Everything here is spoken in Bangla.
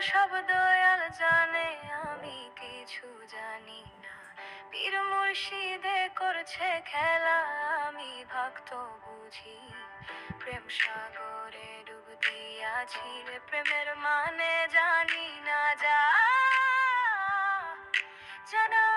সব দয়াল জানে, আমি কিছু জানি না। পীর মুর্শিদে করছে খেলা, আমি ভক্ত বুঝি। প্রেম সাগরে ডুব দিয়াছি রে, প্রেমের মানে জানি না। যা জানা